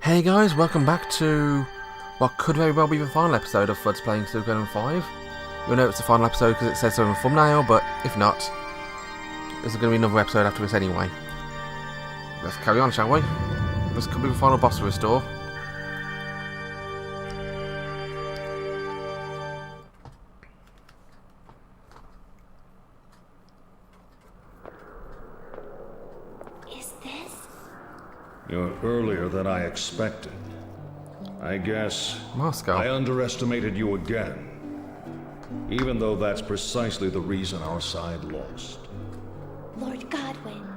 Hey guys, welcome back to what could very well be the final episode of Flood's playing Suikoden V. You'll know it's the final episode because it says so in the thumbnail, but if not, there's going to be another episode after this anyway. Let's carry on, shall we? This could be the final boss to restore. You're earlier than I expected. I guess Moscow. I underestimated you again. Even though that's precisely the reason our side lost. Lord Godwin.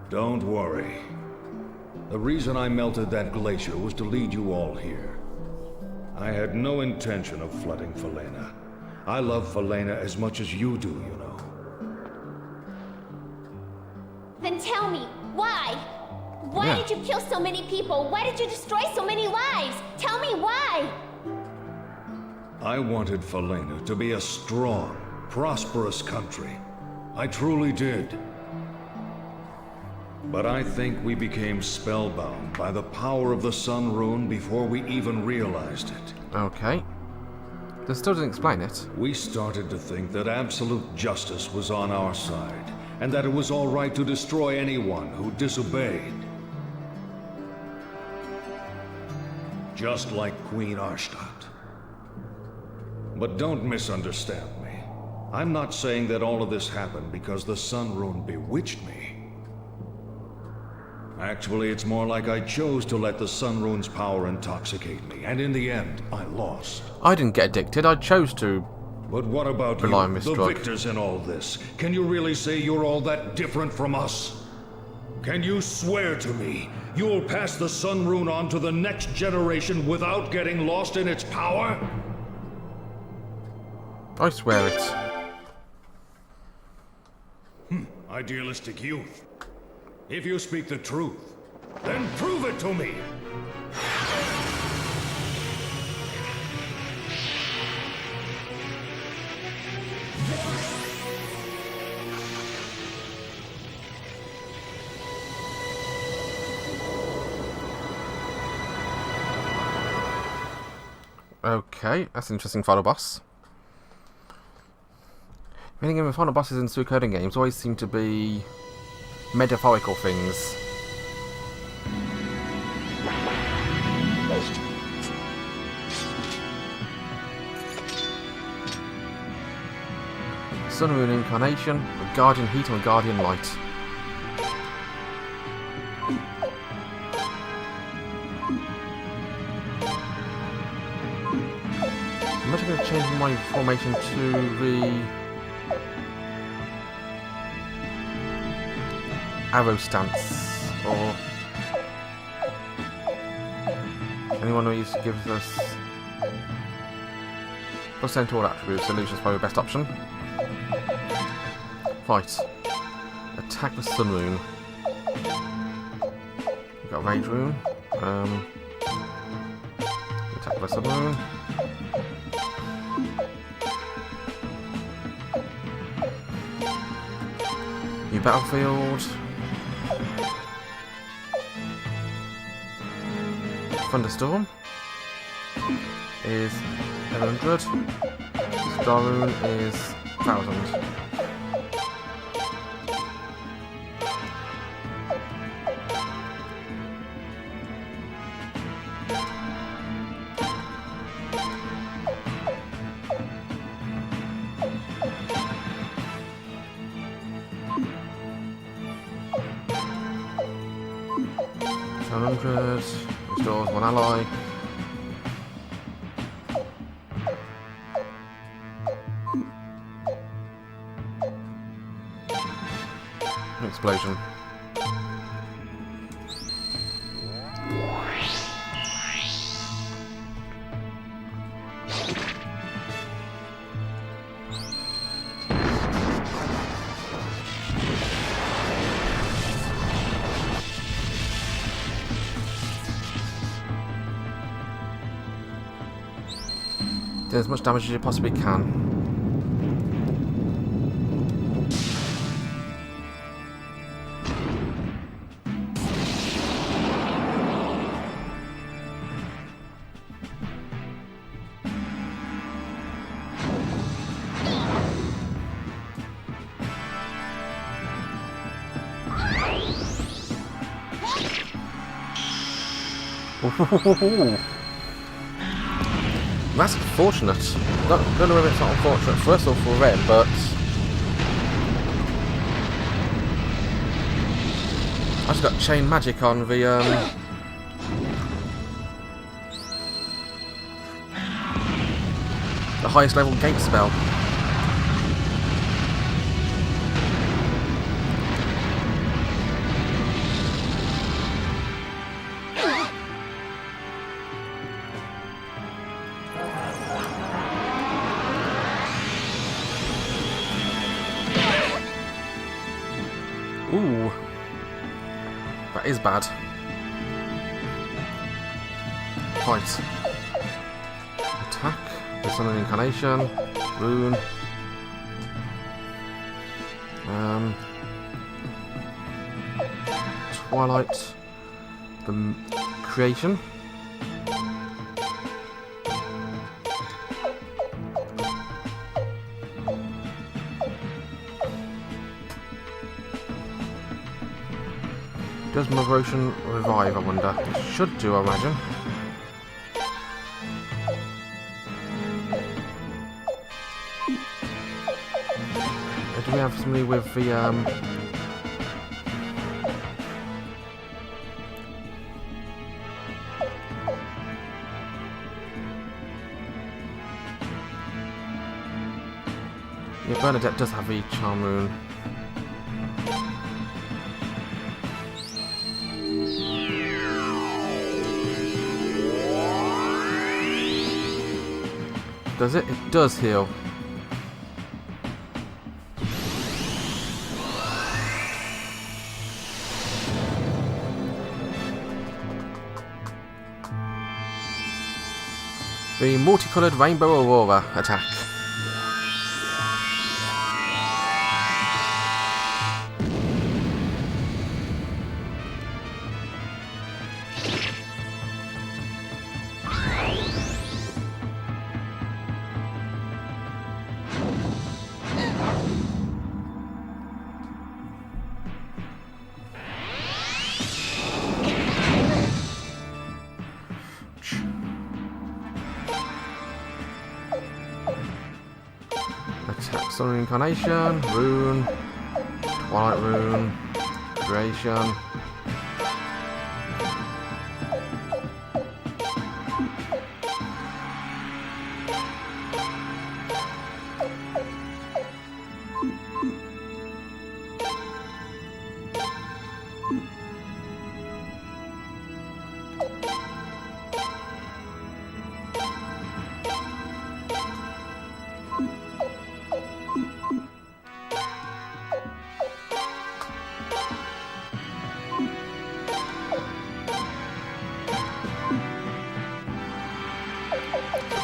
Don't worry. The reason I melted that glacier was to lead you all here. I had no intention of flooding Falena. I love Falena as much as you do, you know. Then tell me, why? Why did you kill so many people? Why did you destroy so many lives? Tell me why! I wanted Falena to be a strong, prosperous country. I truly did. But I think we became spellbound by the power of the Sun Rune before we even realized it. Okay. This still doesn't explain it. We started to think that absolute justice was on our side, and that it was all right to destroy anyone who disobeyed. Just like Queen Arstadt. But don't misunderstand me. I'm not saying that all of this happened because the Sun Rune bewitched me. Actually, it's more like I chose to let the Sun Rune's power intoxicate me, and in the end, I lost. I didn't get addicted, I chose to. But what about rely on you, this the drug. victors in all this? Can you really say you're all that different from us? Can you swear to me you'll pass the Sun Rune on to the next generation without getting lost in its power? I swear it. Idealistic youth. If you speak the truth, then prove it to me! Okay, that's an interesting final boss. Meaning the final bosses in Suikoden games always seem to be metaphorical things. Sun Rune Incarnation, with Guardian Heat and Guardian Light. I'm actually going to change my formation to the arrow stance, or anyone who gives us percent all attributes. Illusion's probably the best option. Right, attack the Sun Rune. We've got Rage Rune. Attack the Sun Rune. New battlefield. Thunderstorm is 1100. Star Rune is 1000. Restores one ally. Explosion. Do as much damage as you possibly can. Ooh. That's unfortunate. Don't know if it's not unfortunate for us or for them, but I just got chain magic on the highest level gate spell. Ooh, that is bad. Right. Attack. Summon Incarnation. Rune. Twilight. The Creation. Does Mother Ocean revive, I wonder? It should do, I imagine. Do we have somebody with the yeah, Bernadette does have the Charm Rune. Does it? It does heal. The multicolored rainbow aurora attack. Attack Sun Incarnation, Rune, Twilight Rune, Creation.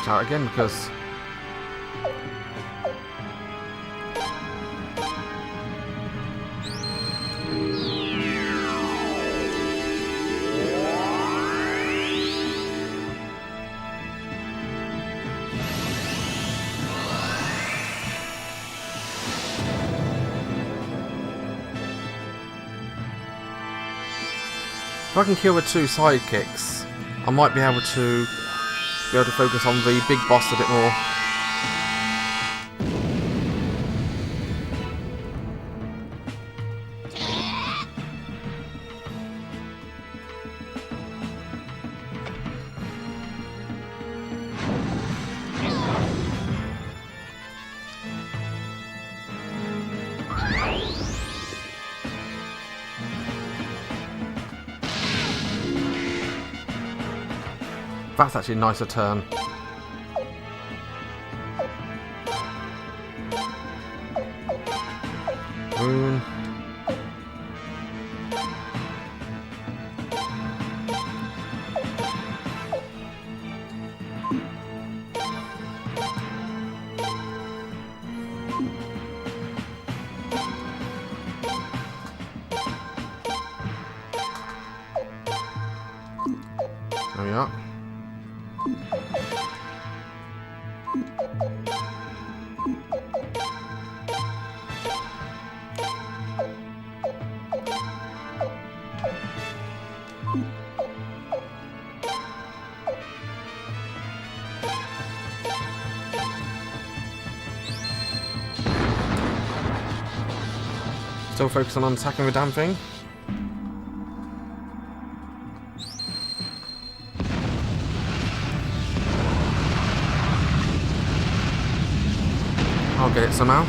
Out again because if I can kill the two sidekicks, I might be able to focus on the big boss a bit more. That's actually a nicer turn. Rune. There we are. Still focusing on attacking the damn thing. I'll get it somehow.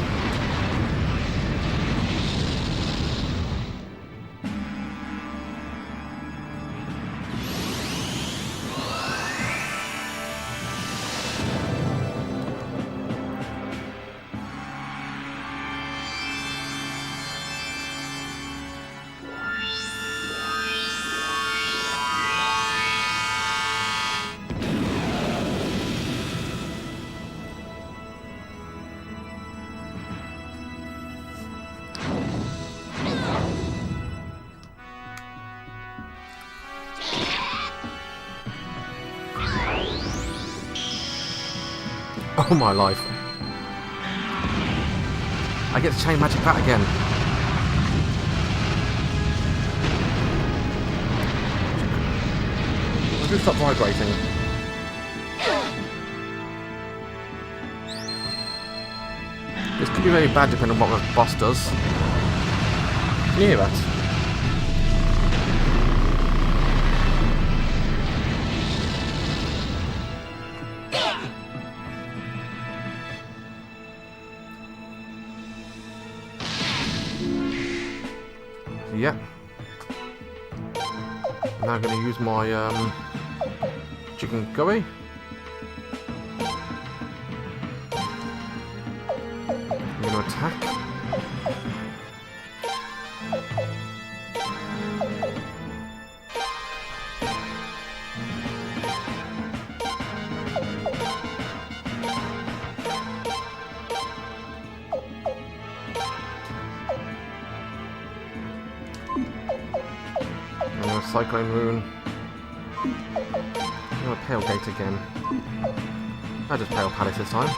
Oh my life. I get to chain magic that again. I'm going to stop vibrating. This could be very bad depending on what the boss does. Can you hear that? Yeah. I'm now going to use my chicken curry. I'm going to attack. Cyclone Rune. Oh, a Pale Gate again. I just Pale Palace this time.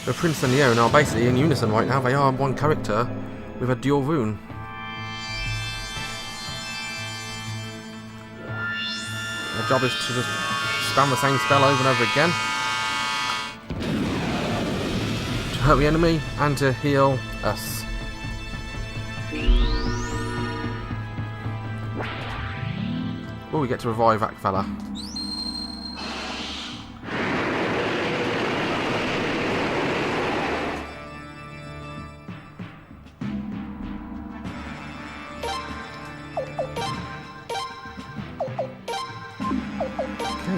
The Prince and Leon are basically in unison right now. They are one character with a dual rune. My job is to just spam the same spell over and over again to hurt the enemy and to heal us. Oh, we get to revive that fella.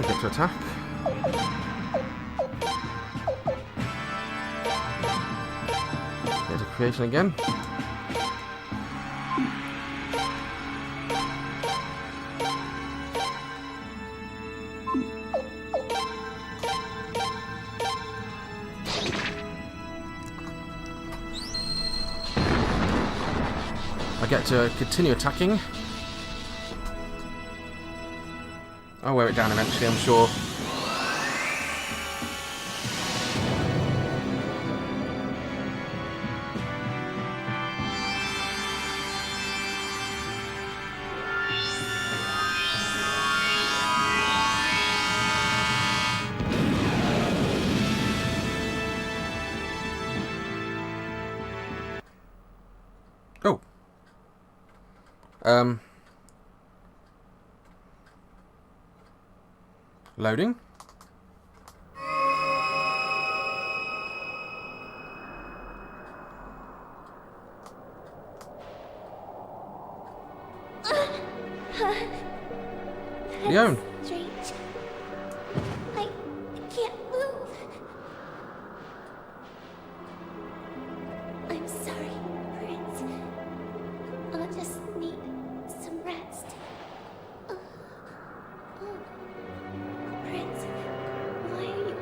Get to attack. Get to creation again. I get to continue attacking. I'll wear it down eventually, I'm sure. Oh. Loading. Leon. Strange. I can't move. I'm sorry, Prince. I'll just need some rest. Prince, why are you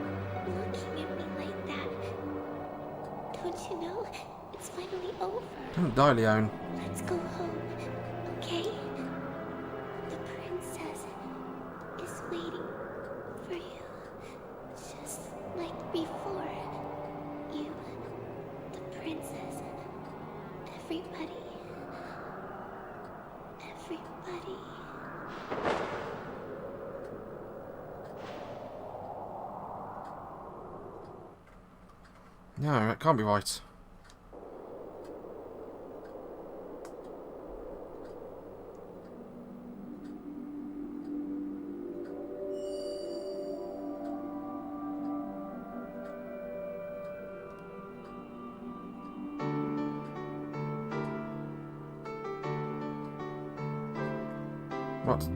looking at me like that? Don't you know it's finally over? Don't die, Leon. Let's go home, okay? The princess is waiting for you, just like before. You, the princess, everybody. No, that can't be right. What?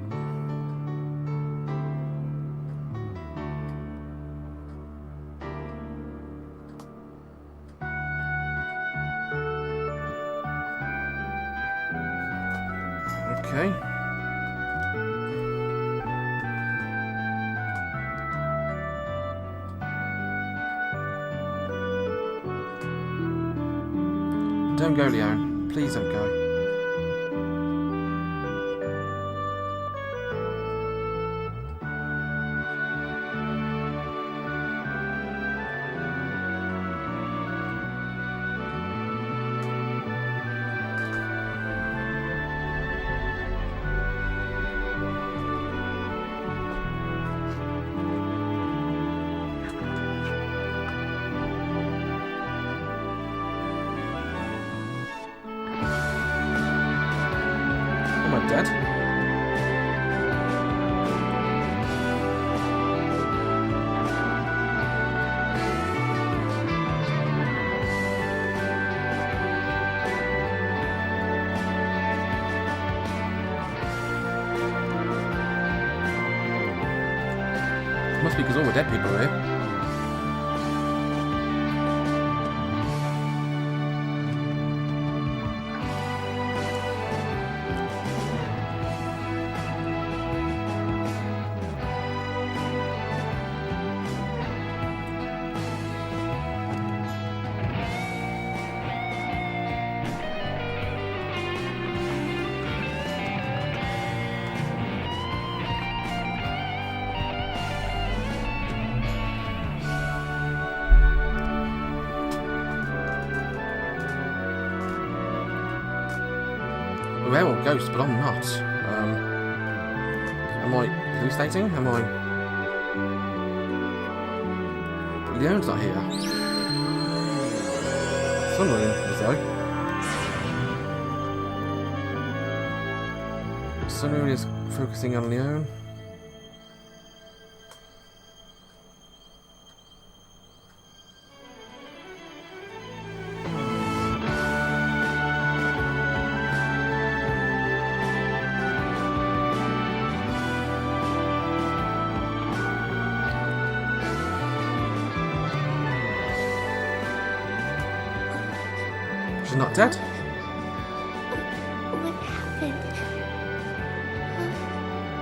Okay. Don't go, Leon. Please don't go. Am I dead? Must be because all the dead people are here. They're all ghosts, but I'm not. Am I hallucinating? Am I... Leon's not here. Sunroom, as though. Sunroom is focusing on Leon. She's not dead. What happened?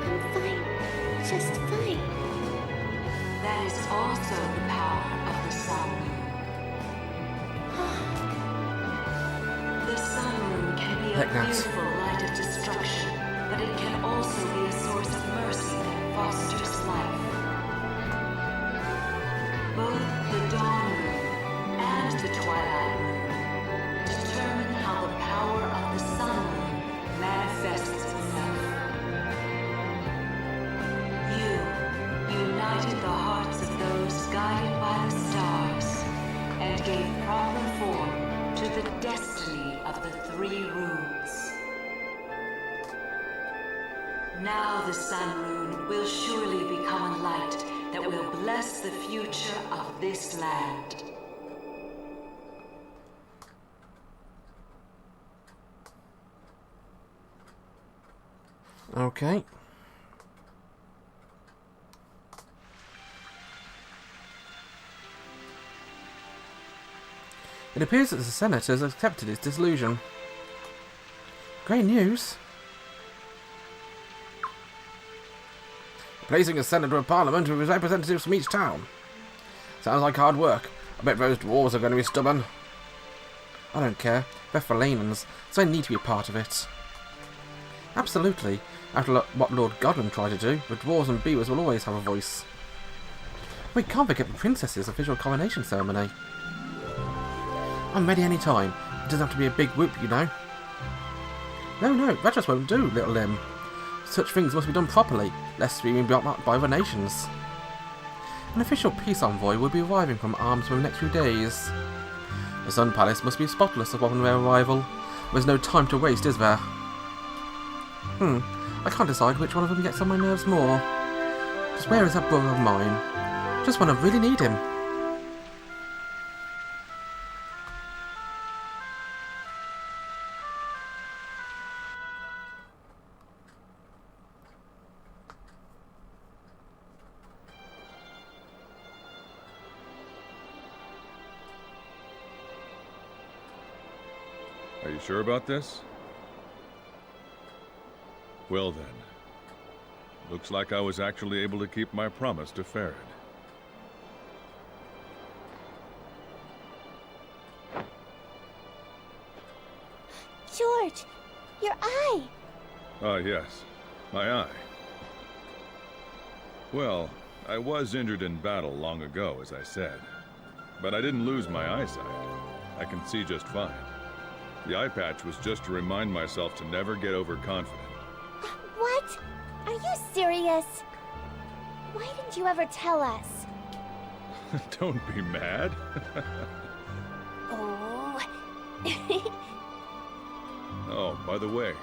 I'm fine. Just fine. That is also the power of the Sun Moon. The Sun Moon can be a Heck, Nats. beautiful light of destruction, but it can also be a source of mercy that fosters life. Both the Dawn Moon and the Twilight Moon determine how the power of the Sun Moon manifests itself. You united the hearts of those guided by the stars and gave proper form to the destiny of the three runes. Now the Sun Rune will surely become a light that will bless the future of this land. Okay. It appears that the Senate has accepted its dissolution. Great news. Placing a senator of parliament with representatives from each town. Sounds like hard work. I bet those dwarves are going to be stubborn. I don't care. They're Falenans, so they need to be a part of it. Absolutely. After what Lord Godwin tried to do, the dwarves and beavers will always have a voice. We can't forget the princess's official coronation ceremony. I'm ready any time. It doesn't have to be a big whoop, you know. No, that just won't do, little Lim. Such things must be done properly, lest we be blocked by other nations. An official peace envoy will be arriving from Arms within the next few days. The Sun Palace must be spotless upon their arrival. There's no time to waste, is there? I can't decide which one of them gets on my nerves more. Just where is that brother of mine? Just when I really need him. Are you sure about this? Well then. Looks like I was actually able to keep my promise to Farid. George, your eye. Ah, yes. My eye. Well, I was injured in battle long ago, as I said. But I didn't lose my eyesight. I can see just fine. The eye patch was just to remind myself to never get overconfident. What? Are you serious? Why didn't you ever tell us? Don't be mad. Oh. Oh, by the way,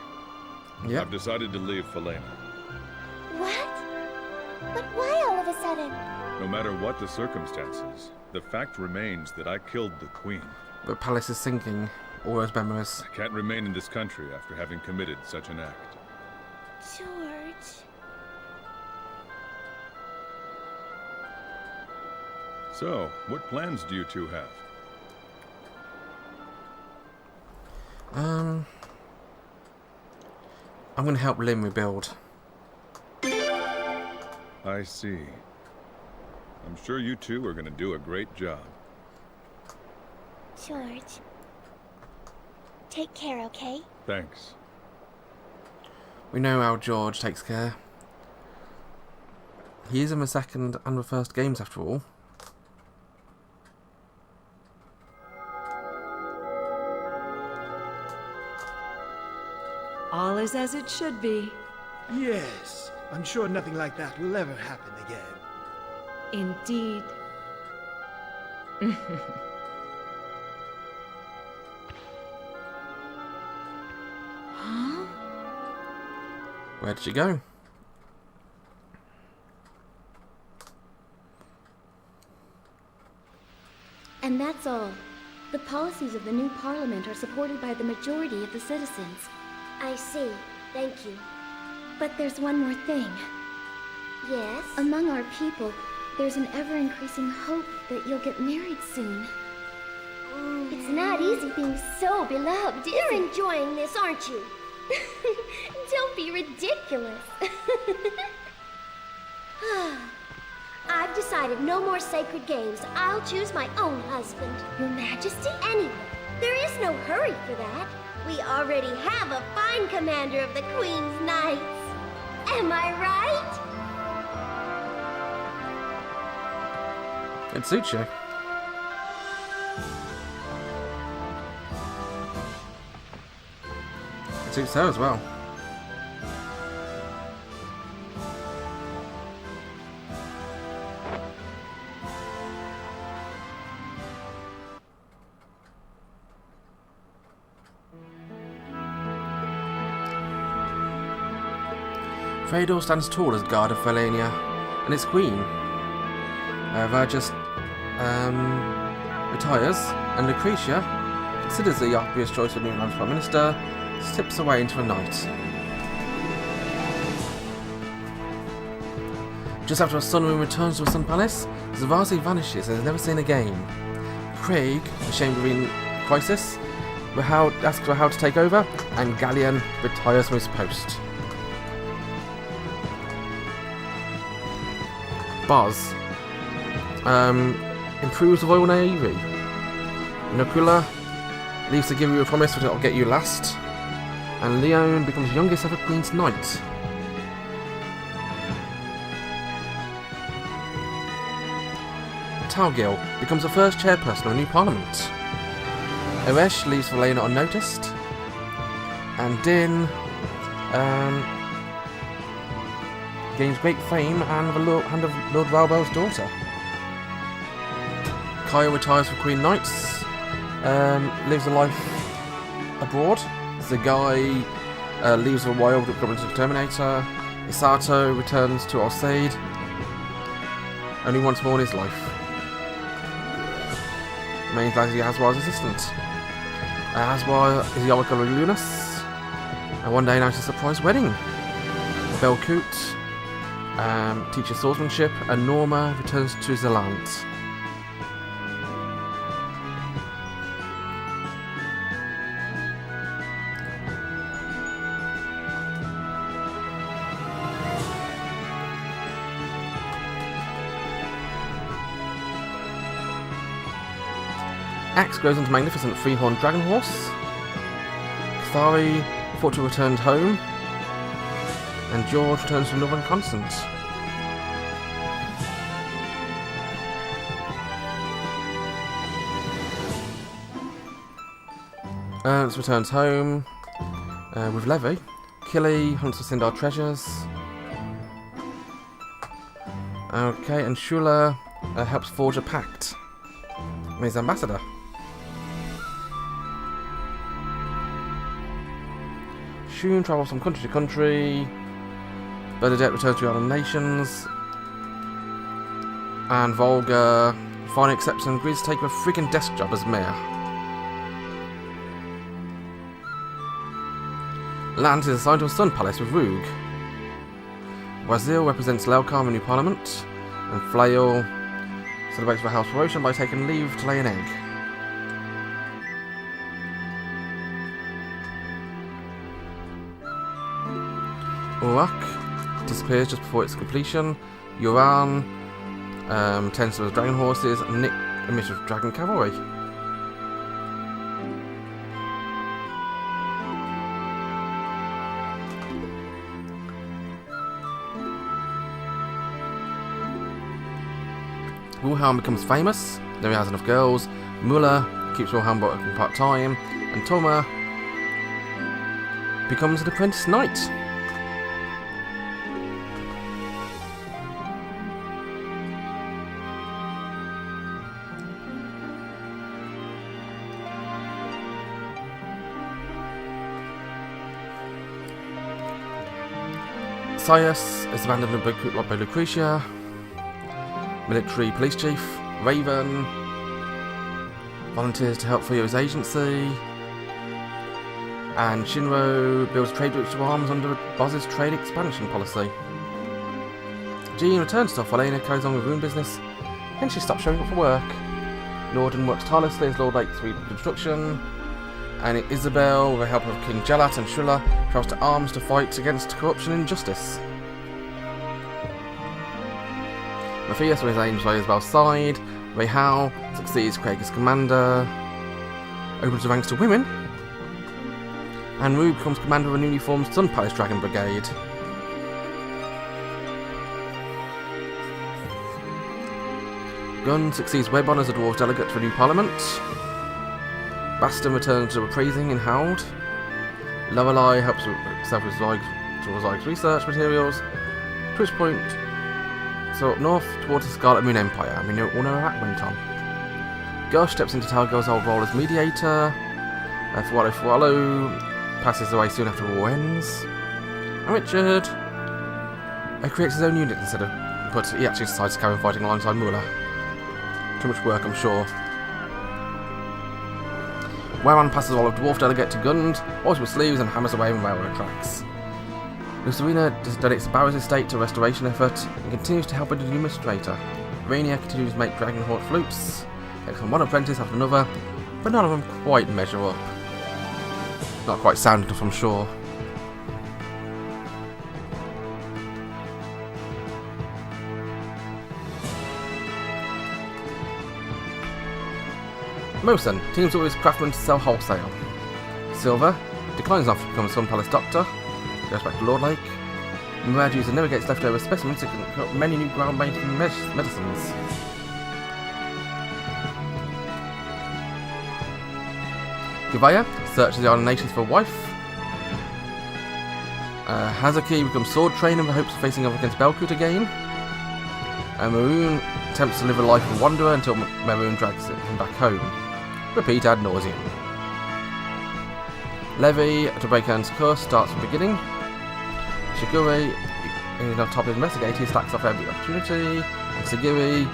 Yep. I've decided to leave Falena. What? But why all of a sudden? No matter what the circumstances, the fact remains that I killed the Queen. The palace is sinking. All those memories. I can't remain in this country after having committed such an act. George. So, what plans do you two have? I'm going to help Lynn rebuild. I see. I'm sure you two are going to do a great job. George. Take care, okay? Thanks. We know how George takes care. He is in the second and the first games after all. All is as it should be. Yes, I'm sure nothing like that will ever happen again. Indeed. Huh? Where did she go? And that's all. The policies of the new parliament are supported by the majority of the citizens. I see. Thank you. But there's one more thing. Yes? Among our people, there's an ever-increasing hope that you'll get married soon. It's not easy being so beloved. You're enjoying this, aren't you? Don't be ridiculous. I've decided no more sacred games. I'll choose my own husband. Your Majesty? Anyone. There is no hurry for that. We already have a fine commander of the Queen's Knights. Am I right? It suits you. It suits her as well. Freydor stands tall as guard of Falena and its queen. Just retires, and Lucretia considers the obvious choice of Newland's Prime Minister, slips away into the night. Just after Sunwing returns to the Sun Palace, Zavasi vanishes and is never seen again. Craig, ashamed of being in crisis, asks for how to take over, and Galleon retires from his post. Boz improves the Royal Navy. Nocula leaves to give you a promise that it'll get you last. And Leon becomes youngest ever Queen's Knight. Talgil becomes the first chairperson of a new parliament. Eresh leaves Falena unnoticed. And Din gains great fame and the hand of Lord Valbel's daughter. Kaya retires from Queen Knights, lives a life abroad. Zagai leaves for a while to become a Terminator. Isato returns to Alcide, only once more in his life. Remains largely Aswar's assistant. Aswar is the Oracle of Lunas, and one day announces a surprise wedding. Belkut teaches swordsmanship, and Norma returns to Zealand. Axe grows into magnificent three-horned dragon horse. Cathari thought to return home, and George returns from Northern Constant. Ernst returns home with Levy. Killy hunts for Sindar treasures. Okay, and Shula helps forge a pact. He's ambassador. Shun travels from country to country. Bernadette returns to the Island Nations. And Volga finally accepts and agrees to take a freaking desk job as mayor. Lance is assigned to a sun palace with Roog. Wazil represents Lelkar in the new parliament. And Flail celebrates the house promotion by taking leave to lay an egg. Urak disappears just before its completion. Yoran tends to the dragon horses, and Nick a mission of dragon cavalry. Wilhelm becomes famous, though he has enough girls. Muller keeps Wilhelm working part-time, and Toma becomes an apprentice knight. Sias is abandoned by Lucretia. Military police chief Raven volunteers to help free his agency, and Shinro builds trade routes to arms under Boz's trade expansion policy. Jean returns to Falena, carries on with rune business, and she stops showing up for work. Norden works tirelessly as Lord Lake's reconstruction, and Isabel, with the help of King Jalat and Shula, travels to arms to fight against corruption and injustice. Matthias with his aims by Isabel's side. Ray Howe succeeds Craig as commander, opens the ranks to women, and Rue becomes commander of a newly formed Sun Palace Dragon Brigade. Gunn succeeds Webon as a dwarf delegate for a new parliament. Baston returns to appraising in Howd. Lorelei helps herself with Zyg's research materials. To which point, so up north towards the Scarlet Moon Empire, and we all know how that went on. Gush steps into Talgo's old role as mediator. Fualo passes away soon after the war ends. And Richard creates his own unit but he actually decides to carry on fighting alongside Muller. Too much work, I'm sure. Waran passes the role of dwarf delegate to Gund, always with sleeves, and hammers away on railroad tracks. Lucerina donates Barrow's estate to a restoration effort and continues to help with the administrator. Rainier continues to make Dragonhawk flutes, takes from one apprentice after another, but none of them quite measure up. Not quite sound enough, I'm sure. Mosen teams up with his craftsmen to sell wholesale. Silver declines off to become a Sun Palace doctor, goes back to Lord Lake. Murad user never gets leftover specimens to cook many new groundbreaking medicines. Gavaya searches the Island Nations for a wife. Hazuki becomes sword trainer in the hopes of facing off against Belkut again. Maroon attempts to live a life of wanderer until Maroon drags him back home. Repeat ad nauseum. Levi, to break Ern's curse, starts from the beginning. Shigure, in on top of investigating, he slacks off every opportunity. And Sagiri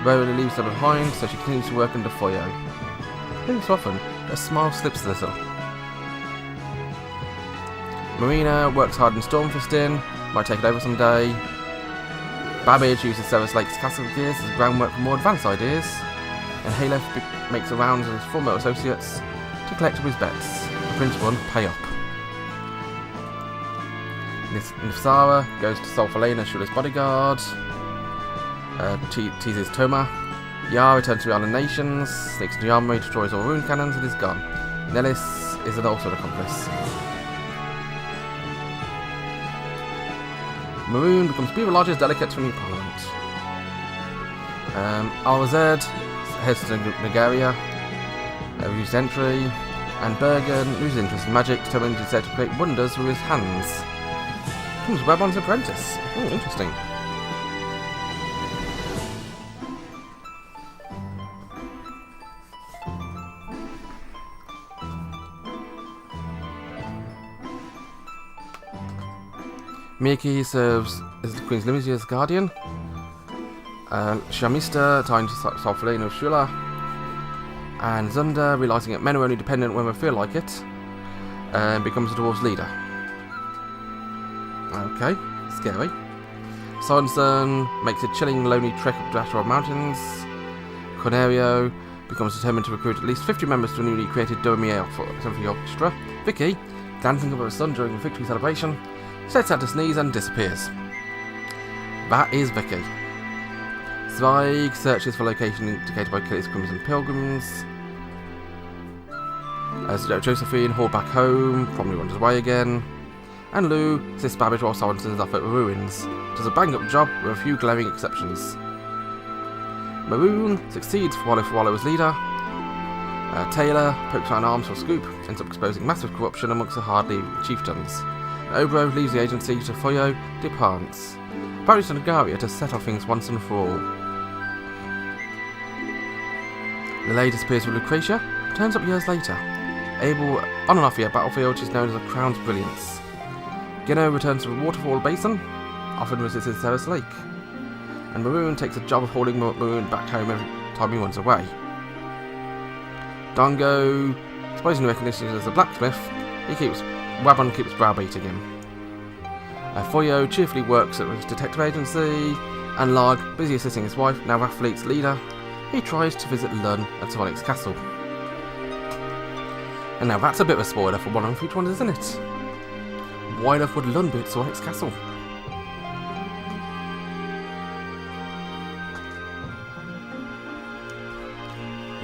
rarely leaves her behind, so she continues to work under Foyo. Every so often, her smile slips a little. Marina works hard in Stormfisting, might take it over someday. Babbage uses Ceres Lake's castle gears as groundwork for more advanced ideas. And Halef makes a round of his former associates to collect up his bets. The Prince 1, pay up. Nifsara goes to solve Falena Shula's bodyguard. Teases Toma. Yar returns to the Island Nations, sneaks into the armory, destroys all rune cannons and is gone. Nellis is also an accomplice. Maroon becomes Beaver Lodge's delegate to the new parliament. Alzed heads to Nigeria, reviews entry, and Bergen loses interest in magic, determined instead to create wonders with his hands. Becomes Webon's apprentice. Oh, interesting. Miyaki serves as the Queen's Limited guardian. Shamista trying to solve Falena Shula. And Zunda, realising that men are only dependent when they feel like it, becomes the dwarves' leader. Okay, scary. Sorensen makes a chilling, lonely trek up to Asteroid Mountains. Cornerio becomes determined to recruit at least 50 members to a newly created Dormier Symphony Orchestra. Vicky, glancing over her son during the victory celebration, sets out to sneeze and disappears. That is Vicky. Zweig searches for location indicated by Kelly's Crimson Pilgrims. As Josephine hauled back home, probably wanders away again. And Lou assists Babbage while Sorensen is off at the ruins. Does a bang-up job with a few glaring exceptions. Maroon succeeds for Wallow as leader. Taylor pokes around arms for Scoop, ends up exposing massive corruption amongst the hard-leaving chieftains. Obro leaves the agency to Foyo departs. Barry's to Nagaria to settle things once and for all. Lele disappears with Lucretia, but turns up years later. Able on and off the battlefield, she's known as the Crown's Brilliance. Gino returns to the Waterfall Basin, often visits Ceres Lake. And Maroon takes a job of hauling Maroon back home every time he runs away. Dongo, supposedly recognition as a blacksmith, Wabon keeps browbeating him. Foyo cheerfully works at his detective agency, and Larg, busy assisting his wife, now Rathfleet's leader, he tries to visit Lun at Sonic's castle. And now that's a bit of a spoiler for one of the future ones, isn't it? Why on earth would Lun be at Sonic's castle?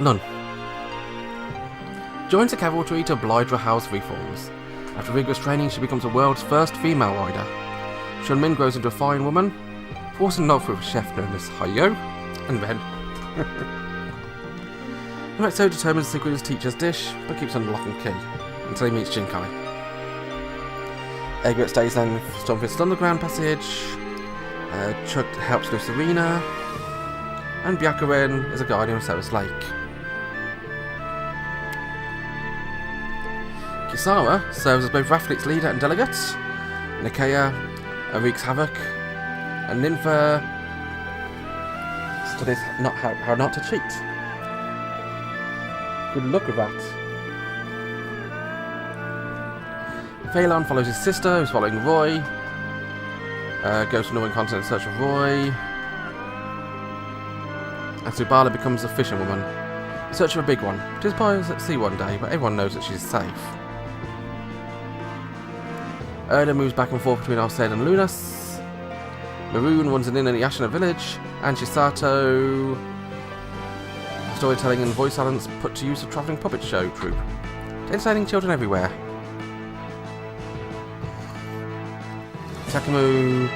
Lun joins the cavalry to oblige the house reforms. After rigorous training, she becomes the world's first female rider. Shunmin grows into a fine woman, falls in love with a chef known as Hayo, and then Retso determines to secret his teacher's dish, but keeps under lock and key, until he meets Jinkai. Egret stays down Stormfist's underground passage, Chuck helps with Serena, and Byakuren is a guardian of Ceres Lake. Kisara serves as both Rathfleet's leader and delegate. Nikea wreaks havoc, and Nympha studies how not to cheat. Good luck with that. Phelan follows his sister, who's following Roy. Goes to Northern Continent in search of Roy. And Subala becomes a fisherwoman, in search of a big one. She spires at sea one day, but everyone knows that she's safe. Erda moves back and forth between Arcade and Lunas. Maroon runs an inn in the Ashina village, and Shisato, storytelling and voice talents put to use a travelling puppet show troupe, entertaining children everywhere. Takumu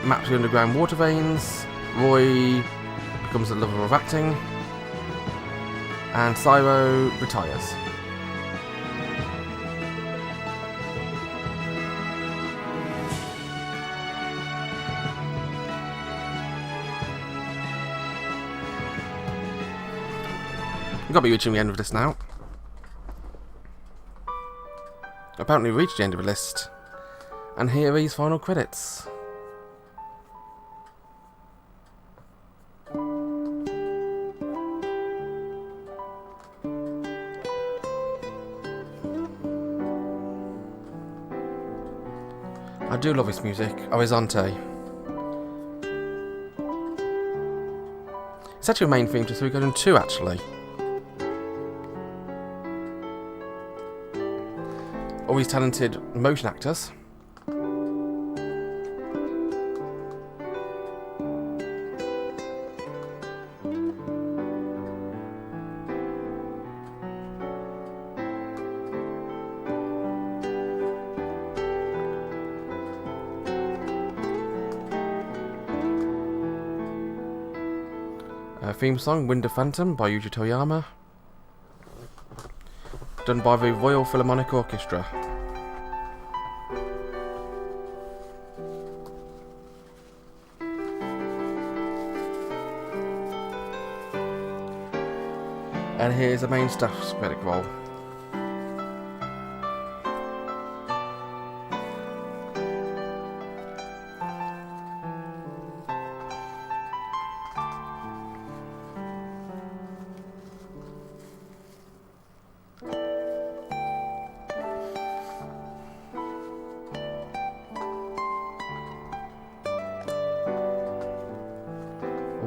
maps the underground water veins. Roy becomes a lover of acting, and Cyro retires. We've got to be reaching the end of this now. Apparently we reached the end of the list. And here are these final credits. I do love this music. Horizonte. It's actually a main theme to Suikoden 2, actually. All these talented motion actors. Theme song, Wind of Phantom by Yuji Toyama. Done by the Royal Philharmonic Orchestra. And here's the main staff's credit roll.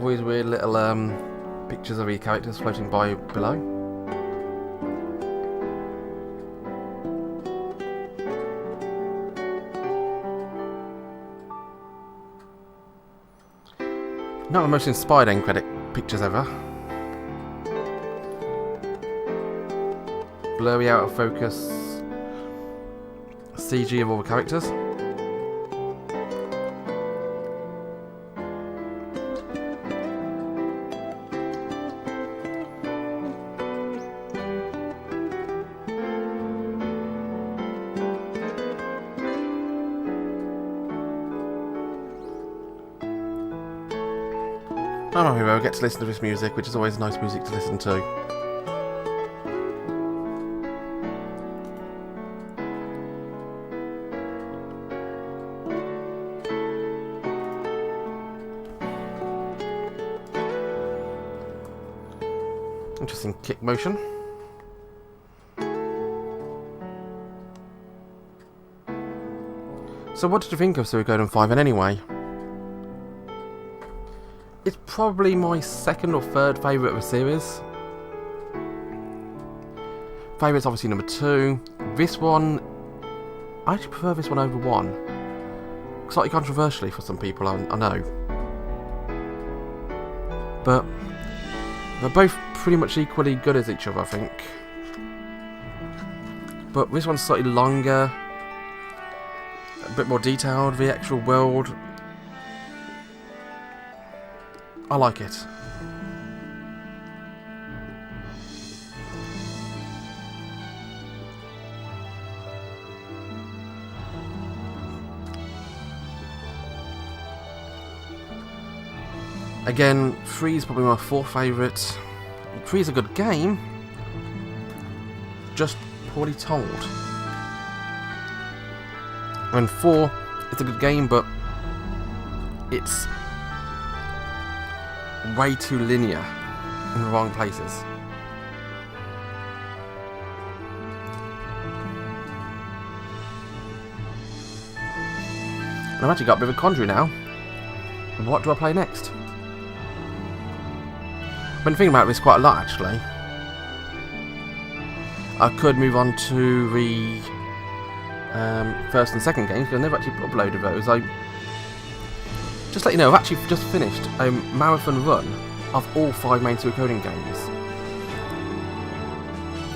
All these weird little pictures of your characters floating by below. Not the most inspired end credit pictures ever. Blurry, out of focus CG of all the characters. I'm happy though, I get to listen to this music, which is always nice music to listen to. Interesting kick motion. So what did you think of Suikoden V anyway? It's probably my second or third favourite of the series. Favourite's obviously number 2. This one, I actually prefer this one over 1. Slightly controversially for some people, I know. But they're both pretty much equally good as each other, I think. But this one's slightly longer, a bit more detailed, the actual world. I like it. Again, 3 is probably my 4th favourite. 3 is a good game, just poorly told. And 4, it's a good game, but it's way too linear in the wrong places. And I've actually got a bit of a quandary now. What do I play next? I've been thinking about this quite a lot actually. I could move on to the first and second games, because I've never actually uploaded those. Just to let you know, I've actually just finished a marathon run of all 5 main Suikoden games.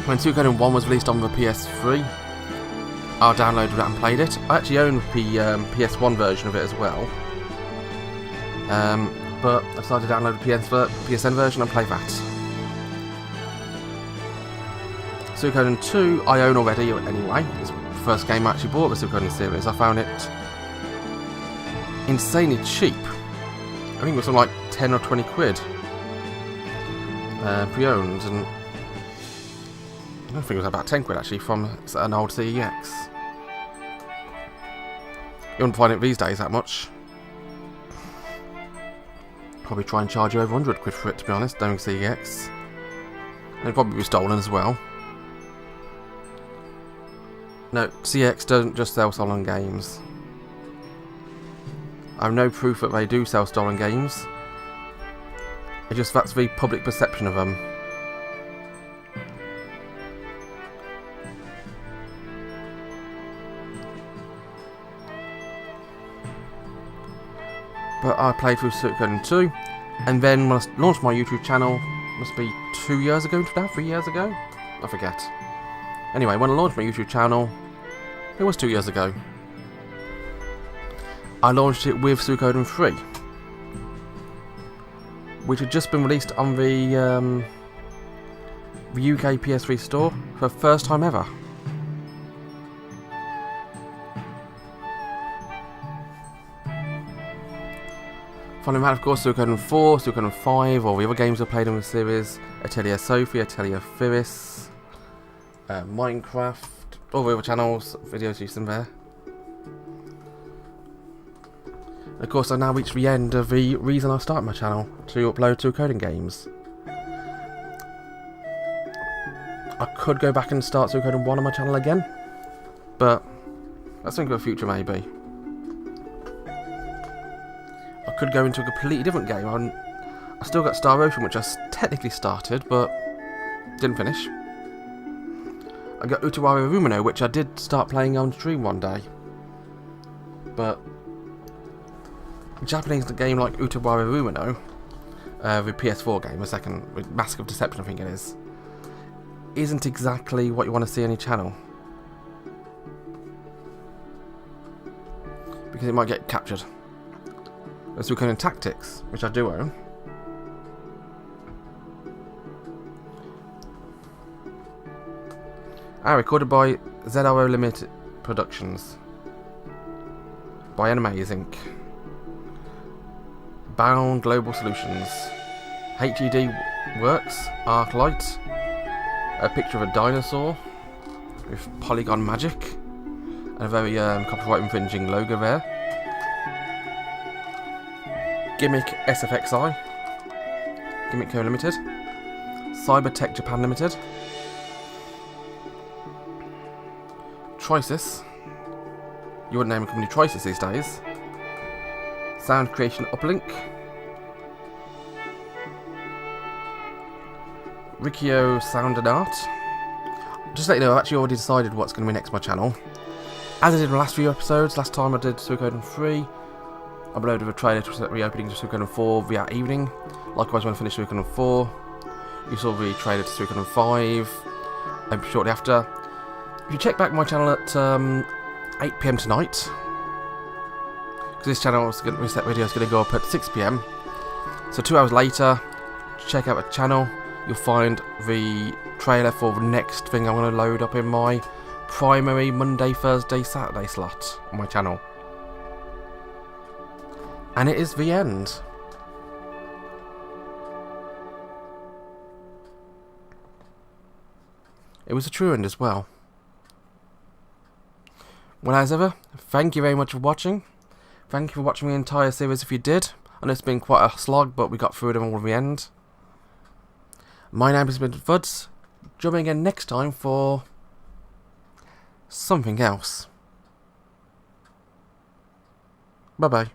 When Suikoden 1 was released on the PS3, I downloaded that and played it. I actually own the PS1 version of it as well. But I decided to download the PSN version and play that. Suikoden 2 I own already anyway. It's the first game I actually bought the Suikoden series. I found it insanely cheap. I think it was something like 10 or 20 quid pre-owned, and I think it was about 10 quid actually from an old CEX. You wouldn't find it these days that much. Probably try and charge you over 100 quid for it, to be honest, knowing CEX. And it'd probably be stolen as well. No, CEX don't just sell stolen games. I have no proof that they do sell stolen games. It's just that's the public perception of them. But I played through Suikoden 2, and then when I launched my YouTube channel, must be 2 years ago now, 3 years ago? I forget. Anyway, when I launched my YouTube channel, it was 2 years ago. I launched it with Suikoden 3, which had just been released on the UK PS3 store for the first time ever. Following that, of course, Suikoden 4, Suikoden 5, all the other games I played in the series, Atelier Sophie, Atelier Phyllis, Minecraft, all the other channels, videos you see there. Of course, I now reached the end of the reason I started my channel, to upload Suikoden games. I could go back and start Suikoden 1 on my channel again, but that's something for the future maybe. I could go into a completely different game. I still got Star Ocean, which I technically started, but didn't finish. I got Utawari Rumino, which I did start playing on stream one day. But a Japanese game like Utawari Rumino, the PS4 game, a second, with Mask of Deception I think it is, isn't exactly what you want to see on your channel. Because it might get captured. There's Suikoden Tactics, which I do own. Recorded by ZRO Limited Productions. By Animes Inc. Bound Global Solutions. HED Works, Arclight. A picture of a dinosaur with polygon magic. And a very copyright infringing logo there. Gimmick SFXI, Gimmick Co Limited, Cybertech Japan Limited, Trisis, you wouldn't name a company Trisis these days, Sound Creation Uplink, Rikio Sound and Art. Just to let you know, I've actually already decided what's going to be next on my channel. As I did in the last few episodes, last time I did Suikoden 3, I uploaded a trailer to the reopening to Suikoden 4 via evening. Likewise, when I finished Suikoden 4, you saw the trailer to Suikoden 5 shortly after. If you check back my channel at 8 PM tonight, because this channel is going to, this video is going to go up at 6 PM. So 2 hours later, check out the channel. You'll find the trailer for the next thing I'm going to load up in my primary Monday, Thursday, Saturday slot on my channel. And it is the end. It was a true end as well. Well, as ever, thank you very much for watching. Thank you for watching the entire series if you did. I know it's been quite a slog, but we got through them all in the end. My name has been Fuds. Join me again next time for something else. Bye bye.